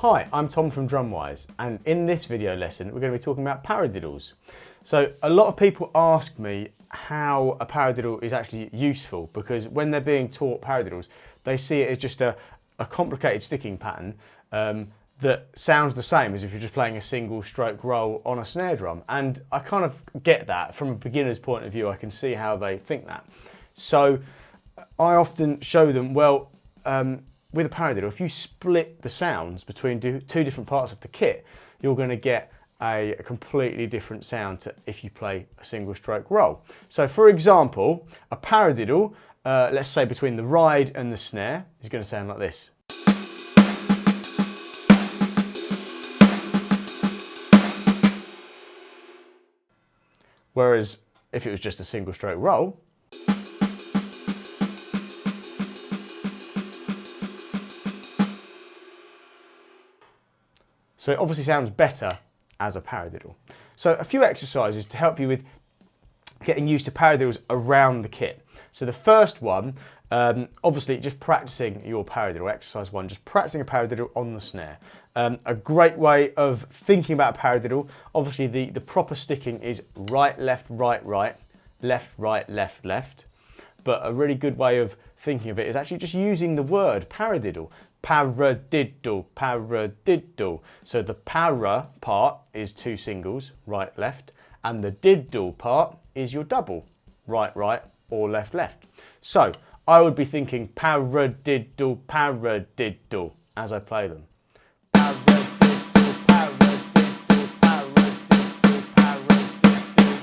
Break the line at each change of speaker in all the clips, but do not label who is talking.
Hi, I'm Tom from DrumWise, and in this video lesson we're going to be talking about paradiddles. So a lot of people ask me how a paradiddle is actually useful, because when they're being taught paradiddles they see it as just a complicated sticking pattern that sounds the same as if you're just playing a single stroke roll on a snare drum, and I kind of get that. From a beginner's point of view I can see how they think that. So I often show them, well, with a paradiddle, if you split the sounds between two different parts of the kit, you're going to get a completely different sound to if you play a single stroke roll. So for example, a paradiddle, let's say between the ride and the snare, is going to sound like this. Whereas if it was just a single stroke roll, so it obviously sounds better as a paradiddle. So a few exercises to help you with getting used to paradiddles around the kit. So the first one, obviously just practicing your paradiddle, exercise one, just practicing a paradiddle on the snare. A great way of thinking about a paradiddle, obviously the proper sticking is right, left, right, left, left. But a really good way of thinking of it is actually just using the word paradiddle. Paradiddle, paradiddle. So the para part is two singles, right, left, and the diddle part is your double, right, or left. So I would be thinking paradiddle, paradiddle as I play them. Paradiddle, paradiddle, paradiddle, paradiddle.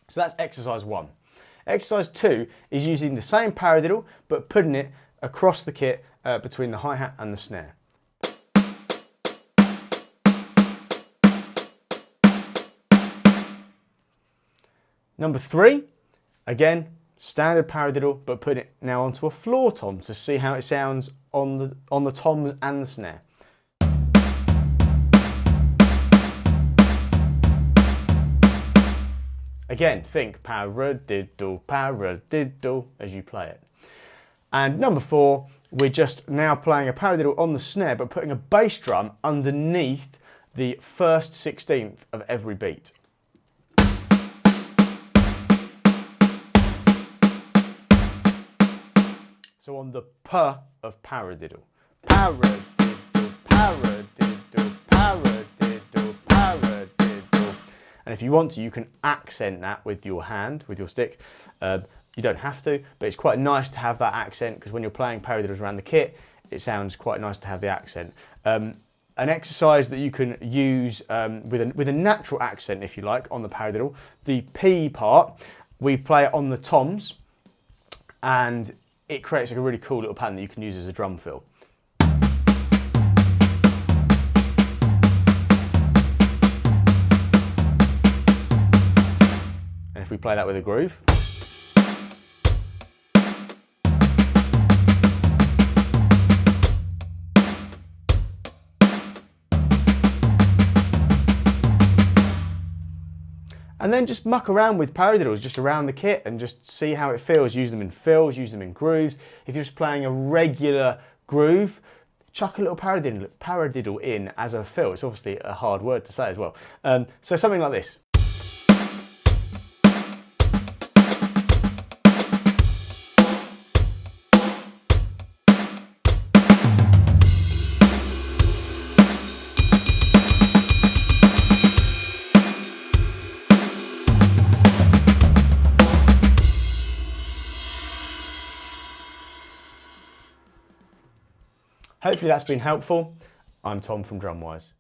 So that's exercise one. Exercise two is using the same paradiddle but putting it across the kit between the hi-hat and the snare. Number three, again, standard paradiddle, but put it now onto a floor tom to see how it sounds on the toms and the snare. Again, think paradiddle, paradiddle as you play it. And number four, we're just now playing a paradiddle on the snare, but putting a bass drum underneath the first 16th of every beat. So on the p of paradiddle. Paradiddle, paradiddle, paradiddle, paradiddle. And if you want to, you can accent that with your hand, with your stick. You don't have to, but it's quite nice to have that accent, because when you're playing paradiddles around the kit, it sounds quite nice to have the accent. An exercise that you can use with a natural accent, if you like, on the paradiddle, the P part, we play it on the toms, and it creates like a really cool little pattern that you can use as a drum fill. And if we play that with a groove. And then just muck around with paradiddles just around the kit and just see how it feels. Use them in fills, use them in grooves. If you're just playing a regular groove, chuck a little paradiddle in as a fill. It's obviously a hard word to say as well. So something like this. Hopefully that's been helpful. I'm Tom from DrumWise.